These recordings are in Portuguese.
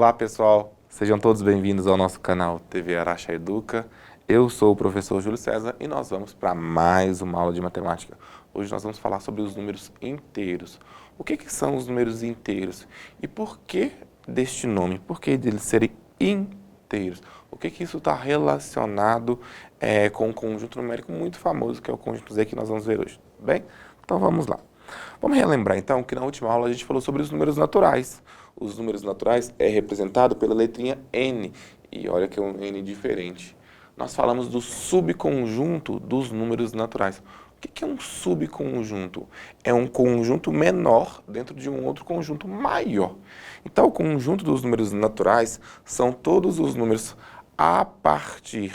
Olá pessoal, sejam todos bem-vindos ao nosso canal TV Araxa Educa. Eu sou o professor Júlio César e nós vamos para mais uma aula de matemática. Hoje nós vamos falar sobre os números inteiros. O que são os números inteiros? E por que deste nome? Por que deles serem inteiros? O que isso está relacionado com um conjunto numérico muito famoso, que é o conjunto Z, que nós vamos ver hoje, bem? Então vamos lá. Vamos relembrar então que na última aula a gente falou sobre os números naturais. Os números naturais é representado pela letrinha N, e olha que é um N diferente. Nós falamos do subconjunto dos números naturais. O que é um subconjunto? É um conjunto menor dentro de um outro conjunto maior. Então, o conjunto dos números naturais são todos os números a partir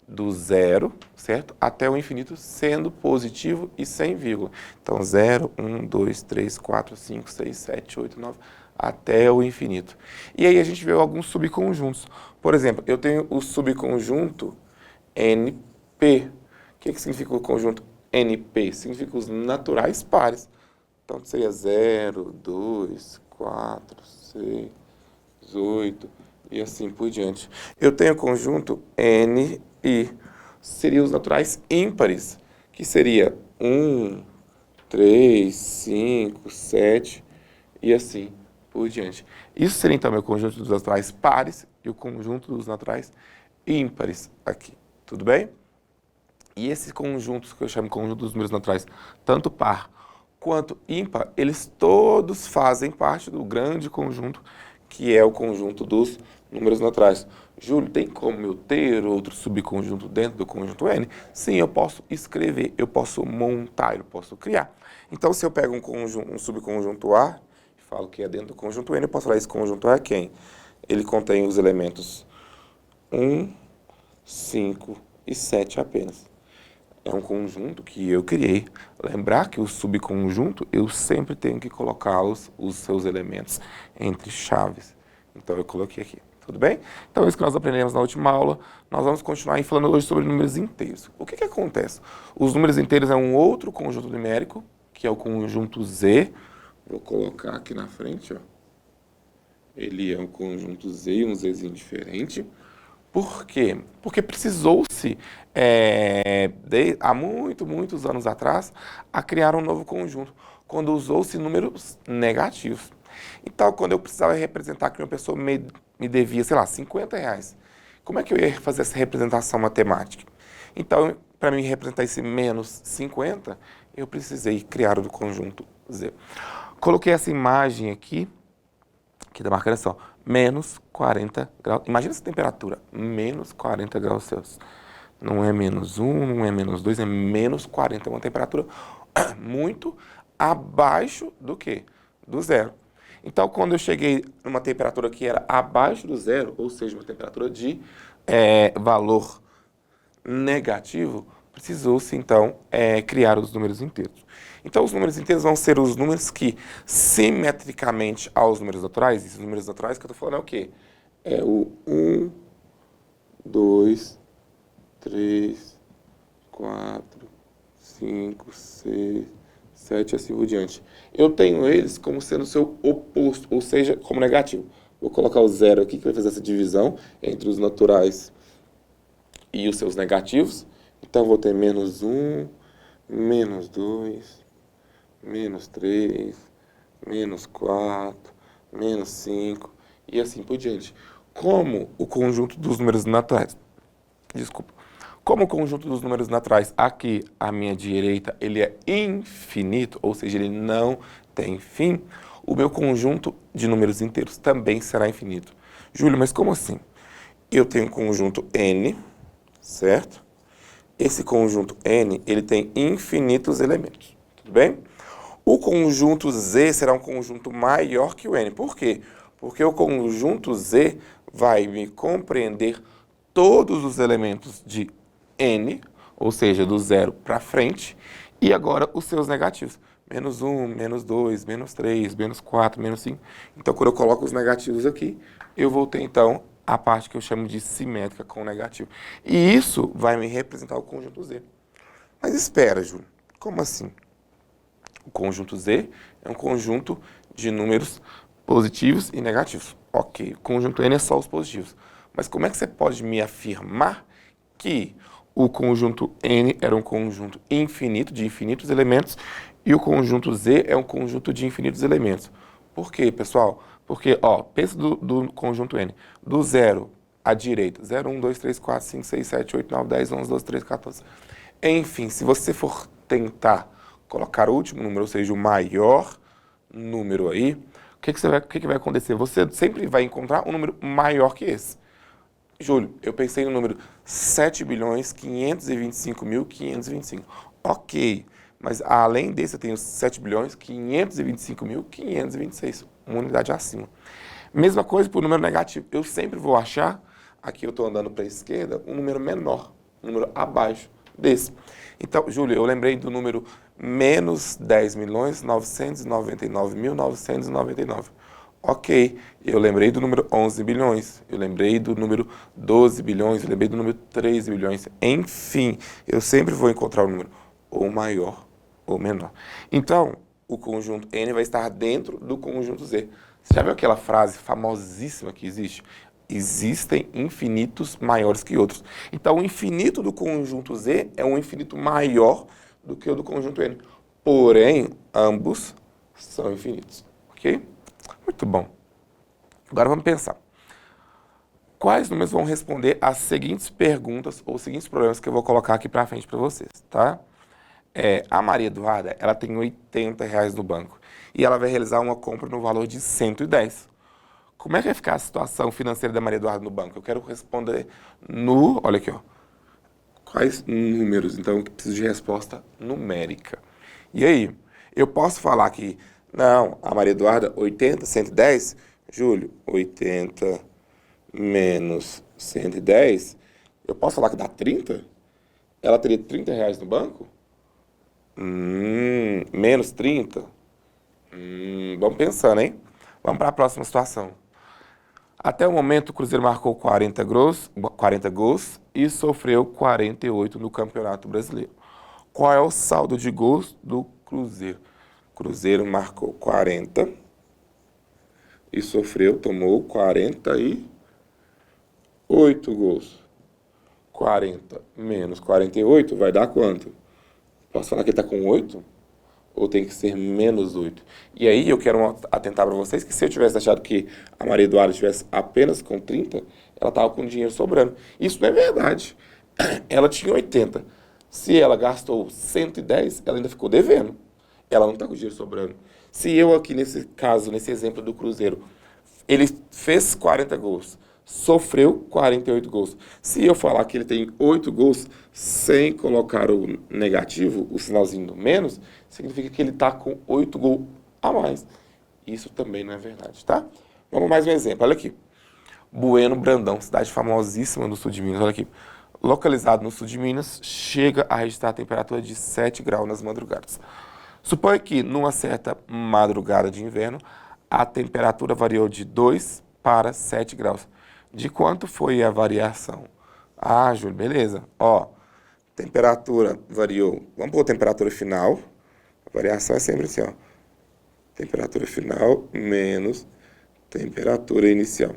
do zero, certo? Até o infinito, sendo positivo e sem vírgula. Então, 0, 1, 2, 3, 4, 5, 6, 7, 8, 9, até o infinito. E aí a gente vê alguns subconjuntos. Por exemplo, eu tenho o subconjunto NP. O que significa o conjunto NP? Significa os naturais pares. Então, seria 0, 2, 4, 6, 8 e assim por diante. Eu tenho o conjunto NI. Seriam os naturais ímpares, que seria 1, 3, 5, 7 e assim por diante. Isso seria então meu conjunto dos naturais pares e o conjunto dos naturais ímpares aqui. Tudo bem? E esses conjuntos que eu chamo de conjunto dos números naturais, tanto par quanto ímpar, eles todos fazem parte do grande conjunto que é o conjunto dos números naturais. Júlio, tem como eu ter outro subconjunto dentro do conjunto N? Sim, eu posso escrever, eu posso montar, eu posso criar. Então, se eu pego um subconjunto A, e falo que é dentro do conjunto N, eu posso falar esse conjunto A é quem? Ele contém os elementos 1, 5 e 7 apenas. É um conjunto que eu criei. Lembrar que o subconjunto, eu sempre tenho que colocá-los, os seus elementos, entre chaves. Então, eu coloquei aqui. Tudo bem? Então, isso que nós aprendemos na última aula. Nós vamos continuar aí falando hoje sobre números inteiros. O que acontece? Os números inteiros é um outro conjunto numérico, que é o conjunto Z. Vou colocar aqui na frente, ó. Ele é um conjunto Z, um Zzinho diferente. Por quê? Porque precisou-se, há muitos anos atrás, a criar um novo conjunto, quando usou-se números negativos. Então, quando eu precisava representar que uma pessoa me devia, sei lá, R$ 50, como é que eu ia fazer essa representação matemática? Então, para mim representar esse menos 50, eu precisei criar o conjunto Z. Coloquei essa imagem aqui da marcação, menos 40 graus. Imagina essa temperatura, menos 40 graus Celsius. Não é menos 1, não é menos 2, é menos 40. É uma temperatura muito abaixo do quê? Do zero. Então, quando eu cheguei numa temperatura que era abaixo do zero, ou seja, uma temperatura de valor negativo, precisou-se, então, criar os números inteiros. Então, os números inteiros vão ser os números que, simetricamente aos números naturais, esses números naturais que eu estou falando é o quê? É o 1, 2, 3, 4, 5, 6, 7 e assim por diante. Eu tenho eles como sendo o seu oposto, ou seja, como negativo. Vou colocar o zero aqui, que vai fazer essa divisão entre os naturais e os seus negativos. Então, vou ter menos 1, menos 2, menos 3, menos 4, menos 5 e assim por diante. Como o conjunto dos números naturais, como o conjunto dos números naturais aqui à minha direita, ele é infinito, ou seja, ele não tem fim, o meu conjunto de números inteiros também será infinito. Júlio, mas como assim? Eu tenho um conjunto N, certo? Esse conjunto N, ele tem infinitos elementos, tudo bem? O conjunto Z será um conjunto maior que o N. Por quê? Porque o conjunto Z vai me compreender todos os elementos de N, ou seja, do zero para frente, e agora os seus negativos. Menos 1, menos 2, menos 3, menos 4, menos 5. Então, quando eu coloco os negativos aqui, eu vou ter, então, a parte que eu chamo de simétrica com o negativo. E isso vai me representar o conjunto Z. Mas espera, Júlio, como assim? O conjunto Z é um conjunto de números Positivos e negativos. Ok, o conjunto N é só os positivos. Mas como é que você pode me afirmar que o conjunto N era um conjunto infinito, de infinitos elementos, e o conjunto Z é um conjunto de infinitos elementos? Por quê, pessoal? Porque, ó, pensa do conjunto N. Do zero à direita. 0, 1, 2, 3, 4, 5, 6, 7, 8, 9, 10, 11, 12, 13, 14. Enfim, se você for tentar colocar o último número, ou seja, o maior número aí, o que vai acontecer? Você sempre vai encontrar um número maior que esse. Júlio, eu pensei no número 7.525.525. Ok, mas além desse eu tenho 7.525.526, uma unidade acima. Mesma coisa para o número negativo. Eu sempre vou achar, aqui eu estou andando para a esquerda, um número menor, um número abaixo desse. Então, Júlio, eu lembrei do número menos 10.999.999. Ok, eu lembrei do número 11 bilhões, eu lembrei do número 12 bilhões, eu lembrei do número 13 bilhões. Enfim, eu sempre vou encontrar o número ou maior ou menor. Então, o conjunto N vai estar dentro do conjunto Z. Você já viu aquela frase famosíssima que existe? Existem infinitos maiores que outros. Então, o infinito do conjunto Z é um infinito maior do que o do conjunto N. Porém, ambos são infinitos. Ok? Muito bom. Agora vamos pensar. Quais números vão responder às seguintes perguntas ou os seguintes problemas que eu vou colocar aqui para frente para vocês, tá? A Maria Eduarda, ela tem R$ 80 no banco e ela vai realizar uma compra no valor de 110. Como é que vai ficar a situação financeira da Maria Eduarda no banco? Eu quero responder olha aqui, ó. Quais números? Então, eu preciso de resposta numérica. E aí, eu posso falar que, não, a Maria Eduarda, 80, 110, Júlio, 80 menos 110, eu posso falar que dá 30? Ela teria R$ 30 no banco? Menos 30? Vamos pensando, hein? Vamos para a próxima situação. Até o momento, o Cruzeiro marcou 40 gols e sofreu 48 no Campeonato Brasileiro. Qual é o saldo de gols do Cruzeiro? O Cruzeiro marcou 40 e tomou 48 gols. 40 menos 48 vai dar quanto? Posso falar que ele está com 8? Ou tem que ser menos 8? E aí eu quero atentar para vocês que se eu tivesse achado que a Maria Eduarda estivesse apenas com 30, ela estava com dinheiro sobrando. Isso não é verdade. Ela tinha 80. Se ela gastou 110, ela ainda ficou devendo. Ela não está com dinheiro sobrando. Se eu aqui nesse caso, nesse exemplo do Cruzeiro, ele fez 40 gols, sofreu 48 gols. Se eu falar que ele tem 8 gols sem colocar o negativo, o sinalzinho do menos, significa que ele está com 8 gols a mais. Isso também não é verdade, tá? Vamos mais um exemplo, olha aqui. Bueno Brandão, cidade famosíssima no sul de Minas, olha aqui. Localizado no sul de Minas, chega a registrar a temperatura de 7 graus nas madrugadas. Suponha que, numa certa madrugada de inverno, a temperatura variou de 2 para 7 graus. De quanto foi a variação? Ah, Júlio, beleza. Ó, temperatura variou. Vamos pôr a temperatura final. A variação é sempre assim, ó. Temperatura final menos temperatura inicial.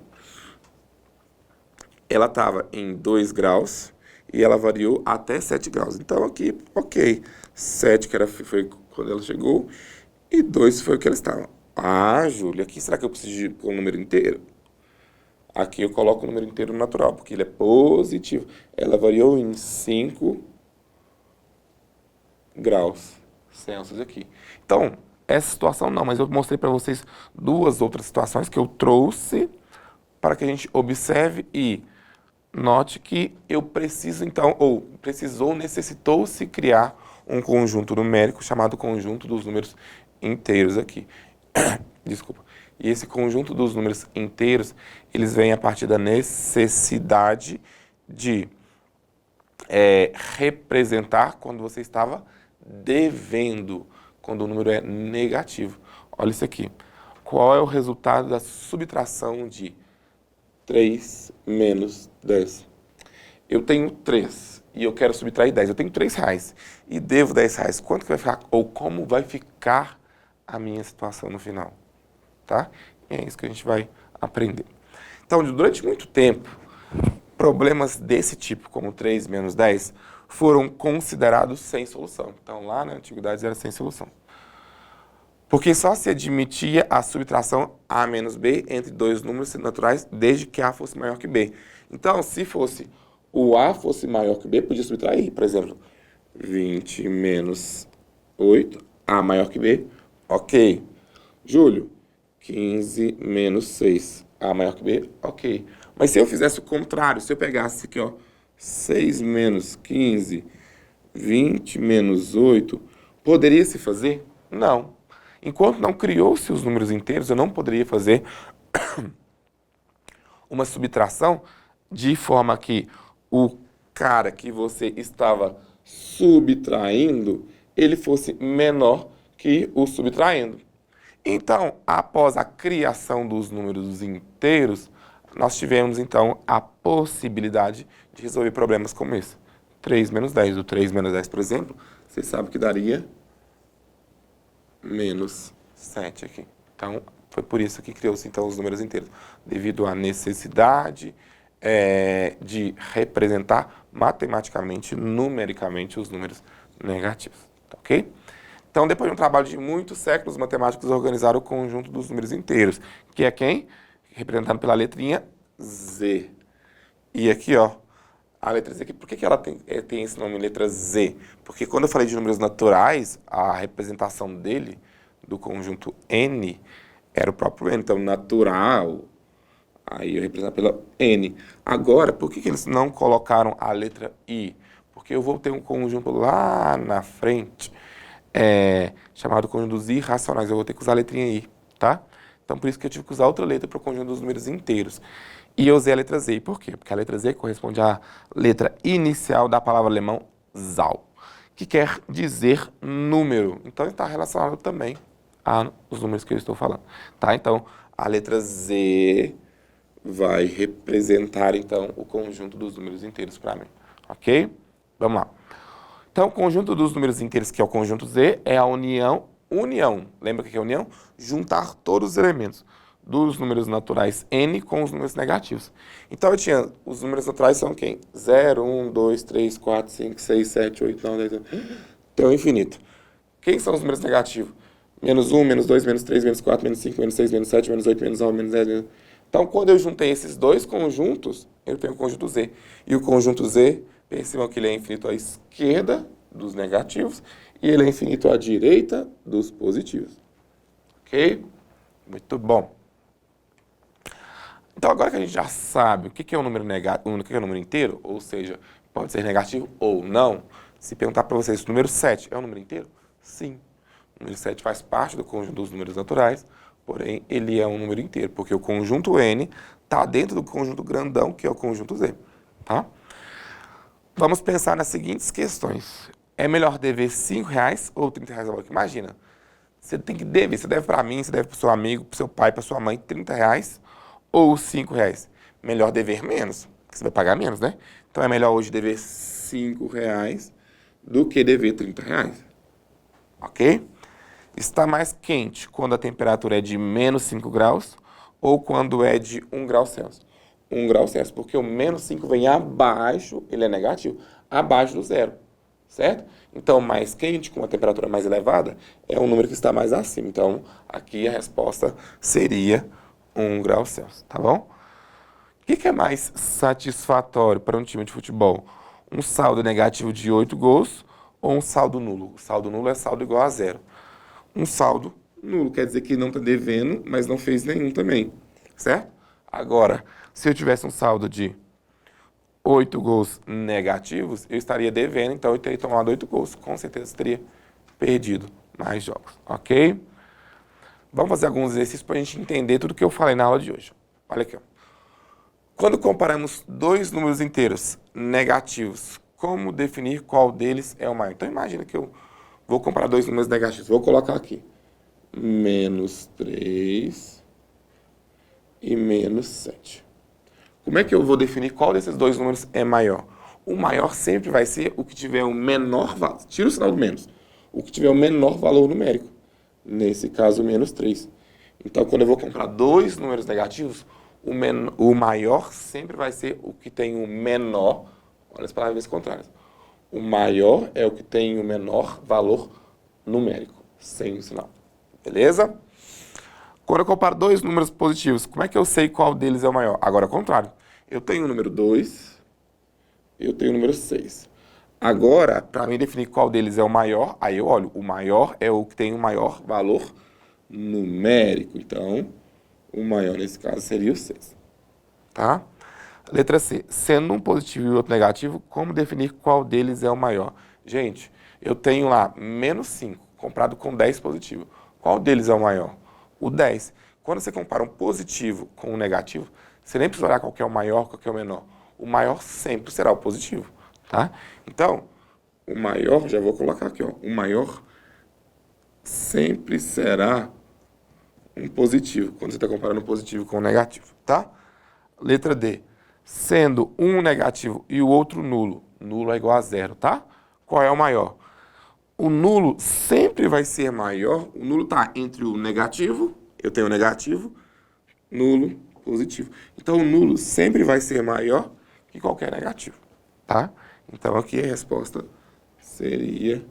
Ela estava em 2 graus e ela variou até 7 graus. Então aqui, ok. 7 foi quando ela chegou e 2 foi o que ela estava. Ah, Júlia, aqui será que eu preciso de um número inteiro? Aqui eu coloco o número inteiro natural, porque ele é positivo. Ela variou em 5 graus Celsius aqui. Então, essa situação não, mas eu mostrei para vocês duas outras situações que eu trouxe para que a gente observe e note que eu preciso então, necessitou-se criar um conjunto numérico chamado conjunto dos números inteiros aqui. Desculpa. E esse conjunto dos números inteiros, eles vêm a partir da necessidade de representar quando você estava devendo, quando o número é negativo. Olha isso aqui. Qual é o resultado da subtração de 3 menos 10? Eu tenho 3 e eu quero subtrair 10. Eu tenho R$ 3 e devo R$ 10. Quanto que vai ficar? Ou como vai ficar a minha situação no final? Tá? E é isso que a gente vai aprender. Então, durante muito tempo, problemas desse tipo, como 3 menos 10, foram considerados sem solução. Então, lá na antiguidade era sem solução. Porque só se admitia a subtração A menos B entre dois números naturais, desde que A fosse maior que B. Então, se fosse o A fosse maior que B, podia subtrair. Por exemplo, 20 menos 8, A maior que B, ok. Júlio, 15 menos 6, A maior que B, ok. Mas se eu fizesse o contrário, se eu pegasse aqui, ó, 6 menos 15, 20 menos 8, poderia se fazer? Não. Enquanto não criou-se os números inteiros, eu não poderia fazer uma subtração de forma que o cara que você estava subtraindo, ele fosse menor que o subtraindo. Então, após a criação dos números inteiros, nós tivemos, então, a possibilidade de resolver problemas como esse. 3 menos 10. O 3 menos 10, por exemplo, você sabe que daria menos 7 aqui. Então, foi por isso que criou-se, então, os números inteiros. Devido à necessidade de representar matematicamente, numericamente, os números negativos. Tá, ok? Então, depois de um trabalho de muitos séculos, os matemáticos organizaram o conjunto dos números inteiros, que é quem? Representado pela letrinha Z. E aqui, ó, a letra Z aqui, por que ela tem esse nome, letra Z? Porque quando eu falei de números naturais, a representação dele, do conjunto N, era o próprio N. Então, natural, aí eu represento pela N. Agora, por que eles não colocaram a letra I? Porque eu vou ter um conjunto lá na frente, chamado conjunto dos irracionais. Eu vou ter que usar a letrinha I, tá? Então, por isso que eu tive que usar outra letra para o conjunto dos números inteiros. E eu usei a letra Z. Por quê? Porque a letra Z corresponde à letra inicial da palavra alemão Zahl, que quer dizer número. Então, está relacionado também aos números que eu estou falando. Tá? Então, a letra Z vai representar, então, o conjunto dos números inteiros para mim. Ok? Vamos lá. Então, o conjunto dos números inteiros, que é o conjunto Z, é a união. Lembra o que é união? Juntar todos os elementos dos números naturais N com os números negativos. Então, eu tinha, os números naturais são quem? 0, 1, 2, 3, 4, 5, 6, 7, 8, 9, 10, 11. Tem o infinito. Quem são os números negativos? Menos 1, menos 2, menos 3, menos 4, menos 5, menos 6, menos 7, menos 8, menos 9, menos 10, menos... Então, quando eu juntei esses dois conjuntos, eu tenho o conjunto Z. E o conjunto Z, percebam que ele é infinito à esquerda dos negativos e ele é infinito à direita dos positivos. Ok? Muito bom. Então, agora que a gente já sabe o que é um número negativo, o que é um número inteiro, ou seja, pode ser negativo ou não, se perguntar para vocês, o número 7 é um número inteiro? Sim. O número 7 faz parte do conjunto dos números naturais, porém, ele é um número inteiro, porque o conjunto N está dentro do conjunto grandão, que é o conjunto Z. Tá? Vamos pensar nas seguintes questões. É melhor dever R$5 ou R$30 ao banco? Imagina, você tem que dever, você deve para mim, você deve para o seu amigo, para o seu pai, para sua mãe, R$30 ou R$5. Melhor dever menos, porque você vai pagar menos, né? Então é melhor hoje dever R$5 do que dever R$30. Ok? Está mais quente quando a temperatura é de menos 5 graus ou quando é de 1 grau Celsius? 1 grau Celsius, porque o menos 5 vem abaixo, ele é negativo, abaixo do zero, certo? Então, mais quente, com uma temperatura mais elevada, é um número que está mais acima. Então, aqui a resposta seria 1 grau Celsius, tá bom? O que é mais satisfatório para um time de futebol? Um saldo negativo de 8 gols ou um saldo nulo? O saldo nulo é saldo igual a zero. Um saldo nulo quer dizer que não está devendo, mas não fez nenhum também, certo? Agora, se eu tivesse um saldo de 8 gols negativos, eu estaria devendo, então eu teria tomado 8 gols. Com certeza eu teria perdido mais jogos, ok? Vamos fazer alguns exercícios para a gente entender tudo que eu falei na aula de hoje. Olha aqui, ó. Quando comparamos dois números inteiros negativos, como definir qual deles é o maior? Então imagina que eu vou comparar dois números negativos. Vou colocar aqui menos 3 e menos 7. Como é que eu vou definir qual desses dois números é maior? O maior sempre vai ser o que tiver o menor valor. Tira o sinal do menos. O que tiver o menor valor numérico. Nesse caso, menos 3. Então, quando eu vou comprar dois números negativos, o maior sempre vai ser o que tem o menor. Olha as palavras contrárias. O maior é o que tem o menor valor numérico, sem o sinal. Beleza? Quando eu comparo dois números positivos, como é que eu sei qual deles é o maior? Agora, ao contrário. Eu tenho o número 2, eu tenho o número 6. Agora, para mim definir qual deles é o maior, aí eu olho, o maior é o que tem o maior valor numérico. Então, o maior nesse caso seria o 6. Tá? Letra C. Sendo um positivo e outro negativo, como definir qual deles é o maior? Gente, eu tenho lá menos 5, comprado com 10 positivo. Qual deles é o maior? O 10. Quando você compara um positivo com um negativo, você nem precisa olhar qual que é o maior, qual que é o menor. O maior sempre será o positivo. Tá? Então, o maior, já vou colocar aqui, ó, o maior sempre será um positivo, quando você está comparando um positivo com um negativo, tá? Letra D. Sendo um negativo e o outro nulo, nulo é igual a zero, tá? Qual é o maior? O nulo sempre vai ser maior, o nulo está entre o negativo, eu tenho o negativo, nulo, positivo. Então, o nulo sempre vai ser maior que qualquer negativo, tá? Então, aqui a resposta seria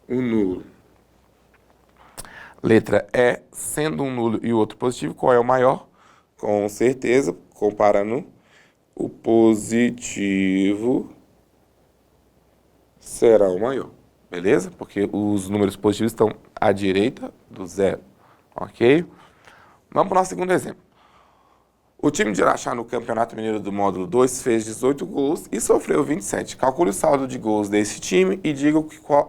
o nulo. Letra E, sendo um nulo e o outro positivo, qual é o maior? Com certeza, comparando, o positivo será o maior, beleza? Porque os números positivos estão à direita do zero, ok? Vamos para o nosso segundo exemplo. O time de Araxá no Campeonato Mineiro do Módulo 2 fez 18 gols e sofreu 27. Calcule o saldo de gols desse time e diga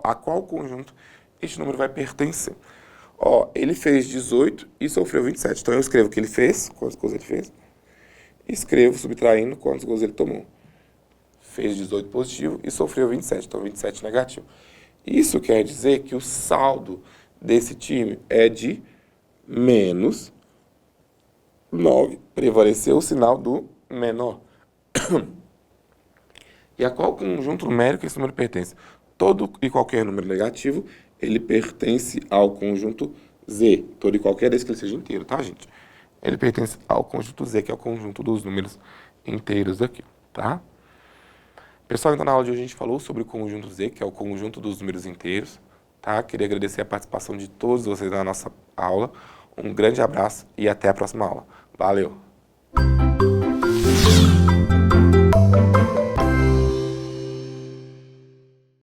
a qual conjunto este número vai pertencer. Ó, ele fez 18 e sofreu 27. Então eu escrevo o que ele fez, quantos gols ele fez. Escrevo subtraindo quantos gols ele tomou. Fez 18 positivo e sofreu 27. Então 27 negativo. Isso quer dizer que o saldo desse time é de menos 9. Prevaleceu o sinal do menor. E a qual conjunto numérico esse número pertence? Todo e qualquer número negativo, ele pertence ao conjunto Z. Todo e qualquer, desde que ele seja inteiro, tá, gente? Ele pertence ao conjunto Z, que é o conjunto dos números inteiros aqui, tá? Pessoal, então na aula de hoje a gente falou sobre o conjunto Z, que é o conjunto dos números inteiros, tá? Queria agradecer a participação de todos vocês na nossa aula. Um grande abraço e até a próxima aula. Valeu!